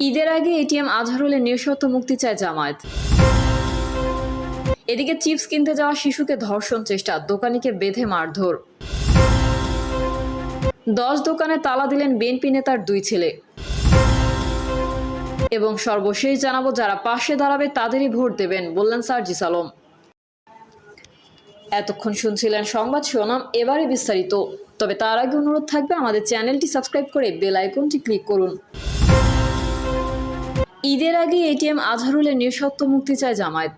ঈদের আগে এটিএম আজহারুলের নিঃশর্ত মুক্তি চায় জামায়াত। এদিকে চিপস কিনতে যাওয়া শিশুকে ধর্ষণ চেষ্টা, দোকানিকে বেঁধে মারধর। 10 দোকানে তালা দিলেন বিএনপি নেতার 2 ছেলে। এবং সর্বশেষ জানাবো, যারা পাশে দাঁড়াবে তাদেরই ভোট দেবেন, বললেন সার্জিস আলম। এতক্ষণ শুনছিলেন সংবাদ শিরোনাম, এবারে বিস্তারিত। তবে তার আগে অনুরোধ থাকবে আমাদের চ্যানেলটি সাবস্ক্রাইব করে বেল আইকনটি ক্লিক করুন। ঈদের আগে এটিএম আজহারুলের নিঃশর্ত মুক্তি চায় জামায়াত।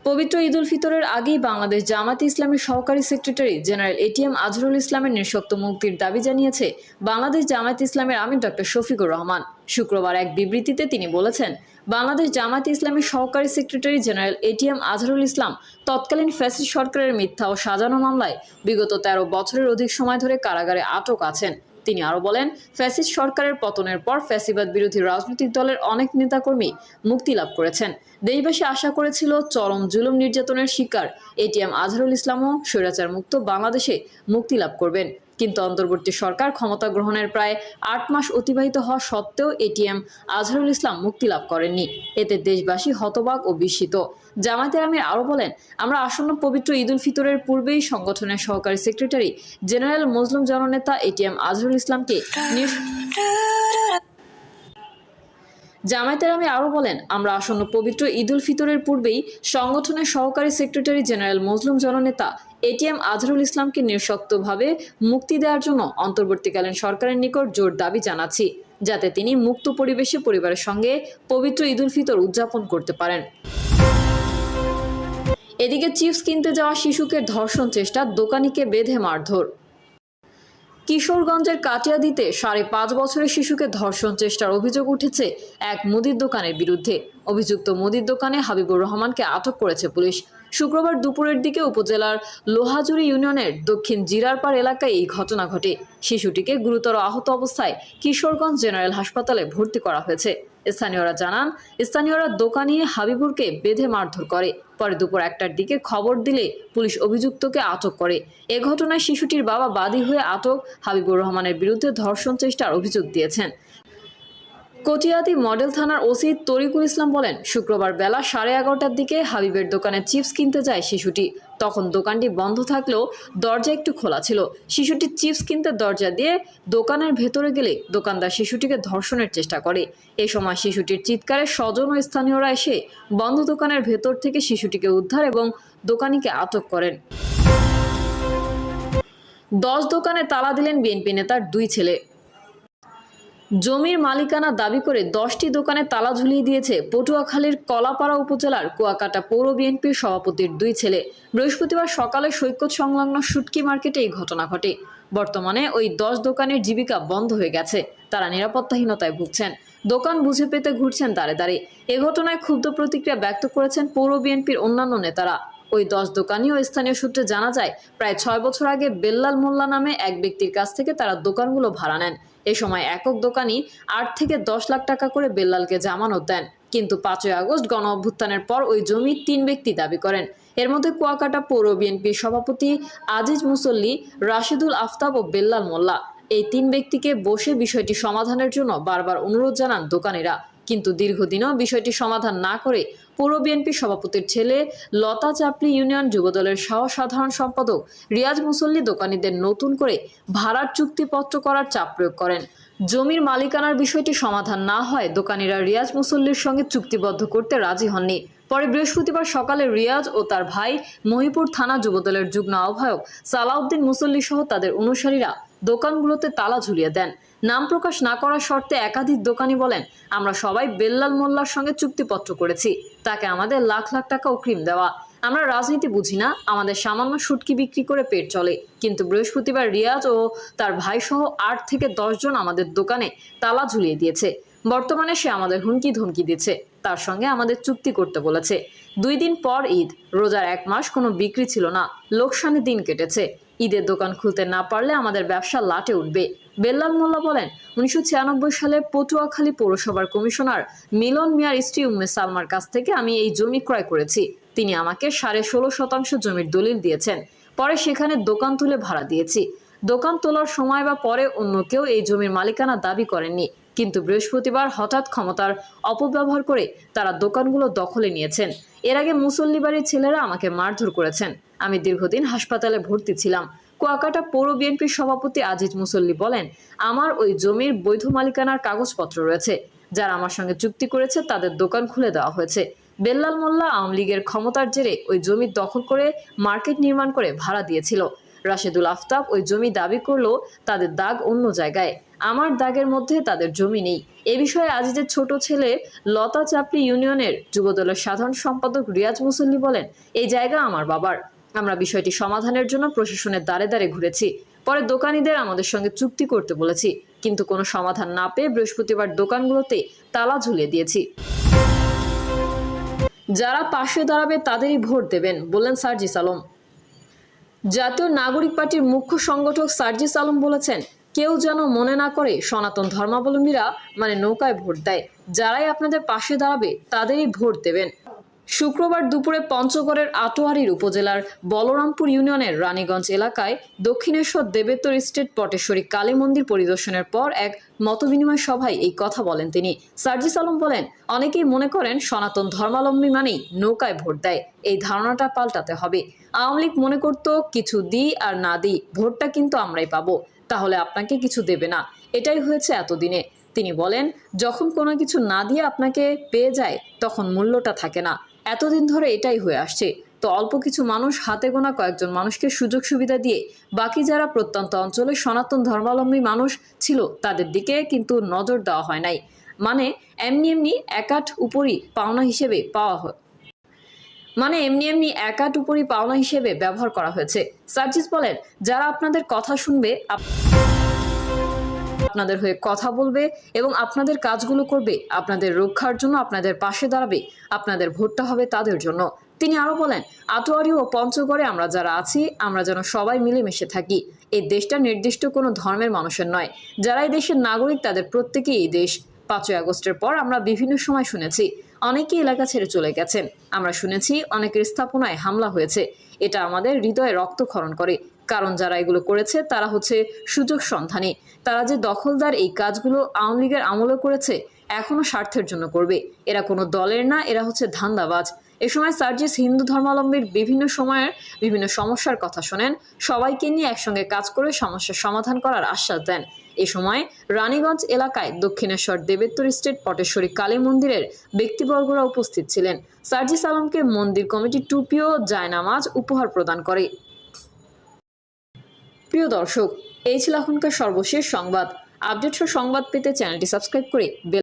পবিত্র ঈদ উল ফিতরের আগেই বাংলাদেশ জামায়াতে ইসলামের সহকারী সেক্রেটারি জেনারেল এটিএম আজহারুল ইসলামের নিঃশর্ত মুক্তির দাবি জানিয়েছে বাংলাদেশ জামায়াতে ইসলামের আমির ডক্টর শফিকুর রহমান। শুক্রবার এক বিবৃতিতে তিনি বলেছেন, বাংলাদেশ জামায়াতে ইসলামের সহকারী secretary general ATM Azharul Islam তৎকালীন ফ্যাসিস্ট সরকারের মিথ্যা ও সাজানো মামলায় বিগত 13 বছরের অধিক সময় ধরে কারাগারে আটক আছেন। তিনি আরো বলেন, ফ্যাসিস্ট সরকারের পতনের পর ফ্যাসিবাদ বিরোধী রাজনৈতিক দলের অনেক নেতাকর্মী মুক্তি লাভ করেছেন। দেশবাসী আশা করেছিল চরম জুলুম নির্যাতনের শিকার এটিএম আজহারুল ইসলামও স্বৈরাচার মুক্ত বাংলাদেশে মুক্তি লাভ করবেন। কিন্তু অন্তর্বর্তী সরকার ক্ষমতা গ্রহণের প্রায় 8 মাস অতিবাহিত হওয়া সত্ত্বেও এটিএম আজহারুল ইসলাম মুক্তি লাভ করেননি। এতে দেশবাসী হতবাক ও বিস্মিত। জামায়াতের আমির আরও বলেন, আমরা আসন্ন পবিত্র ঈদ উল ফিতরের পূর্বেই সংগঠনের সহকারী সেক্রেটারি জেনারেল মজলুম জননেতা এটিএম আজহারুল ইসলামকে জামায়াতের আমির আরও বলেন, আমরা আসন্ন পবিত্র ঈদ উল ফিতরের পূর্বেই সংগঠনের সহকারী সেক্রেটারি জেনারেল মজলুম জননেতা এটিএম আজহারুল ইসলামকে নিঃশর্তভাবে মুক্তি দেওয়ার জন্য অন্তর্বর্তীকালীন সরকারের নিকট জোর দাবি জানাচ্ছি, যাতে তিনি মুক্ত পরিবেশে পরিবারের সঙ্গে পবিত্র ঈদ উল ফিতর উদযাপন করতে পারেন। এদিকে চিপস কিনতে যাওয়া শিশুকে ধর্ষণ চেষ্টা, দোকানিকে বেঁধে মারধর। কিশোরগঞ্জের কাটিয়াদীতে 5.5 বছরের শিশুকে ধর্ষণ চেষ্টার অভিযোগ উঠেছে এক মুদির দোকানের বিরুদ্ধে। অভিযুক্ত মুদির দোকানে হাবিবুর রহমানকে আটক করেছে পুলিশ। শুক্রবার দুপুরের দিকে উপজেলার লোহাজুড়ি ইউনিয়নের দক্ষিণ জিরারপাড় এলাকায় এই ঘটনা ঘটে। শিশুটিকে গুরুতর আহত অবস্থায় কিশোরগঞ্জ জেনারেল হাসপাতালে ভর্তি করা হয়েছে। স্থানীয়রা জানান, স্থানীয়রা দোকানি হাবিবুরকে বেঁধে মারধর করে। পরে দুপুর 1টার দিকে খবর দিলে পুলিশ অভিযুক্তকে আটক করে। এ ঘটনায় শিশুটির বাবা বাদী হয়ে আটক হাবিবুর রহমানের বিরুদ্ধে ধর্ষণ চেষ্টার অভিযোগ দিয়েছেন। কটিয়াদী মডেল থানার ওসি তরিকুল ইসলাম বলেন, শুক্রবার বেলা 11:30টার দিকে হাবিবের দোকানে চিপস কিনতে যায় শিশুটি। তখন দোকানটি বন্ধ থাকলেও দরজা একটু খোলা ছিল। শিশুটি চিপস কিনতে দরজা দিয়ে দোকানের ভেতরে গেলে দোকানদার শিশুটিকে ধর্ষণের চেষ্টা করে। এ সময় শিশুটির চিৎকারে স্বজন ও স্থানীয়রা এসে বন্ধ দোকানের ভেতর থেকে শিশুটিকে উদ্ধার এবং দোকানিকে আটক করেন। 10 দোকানে তালা দিলেন বিএনপি নেতার 2 ছেলে। জমির মালিকানা দাবি করে 10টি দোকানে তালা ঝুলিয়ে দিয়েছে পটুয়াখালীর কলাপাড়া উপজেলার কুয়াকাটা পৌর বিএনপির সভাপতির 2 ছেলে। বৃহস্পতিবার সকালে সৈকত সংলগ্ন শুটকি মার্কেটে এই ঘটনা ঘটে। বর্তমানে ওই 10 দোকানের জীবিকা বন্ধ হয়ে গেছে। তারা নিরাপত্তাহীনতায় ভুগছেন। দোকান বুঝে পেতে ঘুরছেন দাঁড়ে দাঁড়ে। এ ঘটনায় ক্ষুব্ধ প্রতিক্রিয়া ব্যক্ত করেছেন পৌর বিএনপির অন্যান্য নেতারা। ওই 10 দোকানি ও স্থানীয় সূত্রে জানা যায়, প্রায় 6 বছর আগে বেল্লাল মোল্লা নামে এক ব্যক্তির কাছ থেকে তারা দোকানগুলো ভাড়া নেন। এ সময় একক দোকানি 8 থেকে 10 লাখ টাকা করে বেল্লালকে জামানত দেন। কিন্তু 5ই আগস্ট গণ অভ্যুত্থানের পর ওই জমি 3 ব্যক্তি দাবি করেন। এর মধ্যে কুয়াকাটা পৌর বিএনপির সভাপতি আজিজ মুসল্লি, রাশিদুল আফতাব ও বেল্লাল মোল্লা। এই 3 ব্যক্তিকে বসে বিষয়টি সমাধানের জন্য বারবার অনুরোধ জানান দোকানিরা, কিন্তু দীর্ঘদিনও বিষয়টি সমাধান না করে পৌর বিএনপি সভাপতির ছেলে লতা চাপলি ইউনিয়ন যুবদলের সাধারণ সম্পাদক রিয়াজ মুসল্লি দোকানিদের নতুন করে ভাড়ার চুক্তিপত্র করার চাপ প্রয়োগ করেন। জমির মালিকানার বিষয়টি সমাধান না হয় দোকানিরা রিয়াজ মুসল্লির সঙ্গে চুক্তিবদ্ধ করতে রাজি হননি। পরে বৃহস্পতিবার সকালে রিয়াজ ও তার ভাই মহিপুর থানা যুবদলের যুগ্ম আহ্বায়ক সালাউদ্দিন মুসল্লি সহ তাদের অনুসারীরা দোকানগুলোতে তালা ঝুলিয়ে দেন। নাম প্রকাশ না করার শর্তে একাধিক দোকানি বলেন, আমরা সবাই বেল্লাল মোল্লার সঙ্গে চুক্তিপত্র করেছি, তাকে আমাদের লাখ লাখ টাকা অগ্রিম দেওয়া। আমরা রাজনীতি বুঝি না, আমাদের সামান্য শুটকি বিক্রি করে পেট চলে। কিন্তু বৃহস্পতিবার রিয়াজ ও তার ভাই সহ 8 থেকে 10 জন আমাদের দোকানে তালা ঝুলিয়ে দিয়েছে। বর্তমানে সে আমাদের হুমকি ধমকি দিচ্ছে, তার সঙ্গে আমাদের চুক্তি করতে বলেছে। 2 দিন পর ঈদ, রোজার 1 মাস কোনো বিক্রি ছিল না, লোকসানে দিন কেটেছে। ঈদের দোকান খুলতে না পারলে আমাদের ব্যবসা লাটে উঠবে। বেল্লাল মোল্লা বলেন, 1996 সালে পটুয়াখালী পৌরসভার কমিশনার মিলন মিয়ার স্ত্রী উম্মে সালমার কাছ থেকে আমি এই জমি ক্রয় করেছি। তিনি আমাকে 16.5% জমির দলিল দিয়েছেন। পরে সেখানে দোকান তুলে ভাড়া দিয়েছি। দোকান তোলার সময় বা পরে অন্য কেউ এই জমির মালিকানা দাবি করেননি। কিন্তু বৃহস্পতিবার হঠাৎ ক্ষমতার অপব্যবহার করে তারা দোকানগুলো দখলে নিয়েছেন। এর আগে মুসল্লি বাড়ির ছেলেরা আমাকে মারধর করেছেন। আমি দীর্ঘদিন হাসপাতালে ভর্তি ছিলাম। কুয়াকাটা পৌর বিএনপির সভাপতি আজিজ মুসল্লি বলেন, আমার ওই জমির বৈধ মালিকানার কাগজপত্র রয়েছে। যারা আমার সঙ্গে চুক্তি করেছে তাদের দোকান খুলে দেওয়া হয়েছে। বেল্লাল মোল্লা আওয়ামী লীগের ক্ষমতার জেরে ওই জমি দখল করে মার্কেট নির্মাণ করে ভাড়া দিয়েছিল। রাশেদুল আফতাব ওই জমি দাবি করলেও তাদের দাগ অন্য জায়গায়। আমার দাগের মধ্যে তাদের জমি নেই। এ বিষয়ে আজিজের ছোট ছেলে লতা চাপড়ি ইউনিয়নের যুবদলের সাধারণ সম্পাদক রিয়াজ মুসল্লি বলেন, এই জায়গা আমার বাবার। আমরা বিষয়টি সমাধানের জন্য প্রশাসনের দ্বারে দ্বারে ঘুরেছি। পরে দোকানিদের আমাদের সঙ্গে চুক্তি করতে বলেছি, কিন্তু কোনো সমাধান না পেয়ে বৃহস্পতিবার দোকানগুলোতে তালা ঝুলিয়ে দিয়েছি। যারা পাশে দাঁড়াবে তাদেরই ভোট দেবেন, বললেন সার্জিস আলম। জাতীয় নাগরিক পার্টির মুখ্য সংগঠক সার্জিস আলম বলেছেন, কেউ যেন মনে না করে সনাতন ধর্মাবলম্বীরা মানে নৌকায় ভোট দেয়। যারাই আপনাদের পাশে দাঁড়াবে তাদেরই ভোট দেবেন। শুক্রবার দুপুরে পঞ্চগড়ের আটোয়ারীর উপজেলার বলরামপুর ইউনিয়নের রানীগঞ্জ এলাকায় দক্ষিণেশ্বর দেবেত্তর স্টেট পটেশ্বরী কালী মন্দির পরিদর্শনের পর এক মতবিনিময় সভায় এই কথা বলেন তিনি। সার্জিস আলম বলেন, অনেকেই মনে করেন সনাতন ধর্মাবলম্বী মানেই নৌকায় ভোট দেয়। এই ধারণাটা পাল্টাতে হবে। আওয়ামী লীগ মনে করত কিছু দিই আর না দিই ভোটটা কিন্তু আমরাই পাবো, তাহলে আপনাকে কিছু দেবে না। এটাই হয়েছে এতদিনে। তিনি বলেন, যখন কোনো কিছু না দিয়ে আপনাকে পেয়ে যায় তখন মূল্যটা থাকে না। এতদিন ধরে এটাই হয়ে আসছে। তো অল্প কিছু মানুষ, হাতে গোনা কয়েকজন মানুষকে সুযোগ সুবিধা দিয়ে বাকি যারা প্রত্যন্ত অঞ্চলে সনাতন ধর্মাবলম্বী মানুষ ছিল তাদের দিকে কিন্তু নজর দেওয়া হয় নাই। মানে এমনি একাট উপরই পাওনা হিসেবে পাওনা হিসেবে ব্যবহার করা হয়েছে। সার্জিস বলেন, যারা আপনাদের কথা শুনবে, আপনাদের হয়ে কথা বলবে এবং আপনাদের কাজগুলো করবে, আপনাদের রক্ষার জন্য আপনাদের পাশে দাঁড়াবে, আপনাদের ভোটটা হবে তাদের জন্য। তিনি আরো বলেন, আটোয়ারি ও পঞ্চগড়ে আমরা যারা আছি আমরা যেন সবাই মিলেমিশে থাকি। এই দেশটা নির্দিষ্ট কোনো ধর্মের মানুষের নয়। যারা এই দেশের নাগরিক তাদের প্রত্যেকেই এই দেশ। 5ই আগস্টের পর আমরা বিভিন্ন সময় শুনেছি অনেকেই এলাকা ছেড়ে চলে গেছেন। আমরা শুনেছি অনেকের স্থাপনায় হামলা হয়েছে। এটা আমাদের হৃদয়ে রক্তক্ষরণ করে, কারণ যারা এগুলো করেছে তারা হচ্ছে সুযোগ সন্ধানী। তারা যে দখলদার, এই কাজগুলো আওয়ামী লীগের আমলে করেছে, এখনো স্বার্থের জন্য করবে। এরা কোনো দলের না, এরা হচ্ছে ধান্দাবাজ। এ সময় সার্জিস হিন্দু ধর্মাবলম্বীর বিভিন্ন সময়ের বিভিন্ন সমস্যার কথা শোনেন, সবাইকে নিয়ে একসঙ্গে কাজ করে সমস্যার সমাধান করার আশ্বাস দেন। এ সময় রানীগঞ্জ এলাকায় দক্ষিণেশ্বর দেবেত্তর স্টেট পটেশ্বরী কালী মন্দিরের ব্যক্তিবর্গরা উপস্থিত ছিলেন। সার্জিস আলমকে মন্দির কমিটি টুপি ও জায়নামাজ উপহার প্রদান করে। প্রিয় দর্শক, এই ছিল এখনকার সর্বশেষ সংবাদ। আপডেট সংবাদ পেতে চ্যানেলটি সাবস্ক্রাইব করে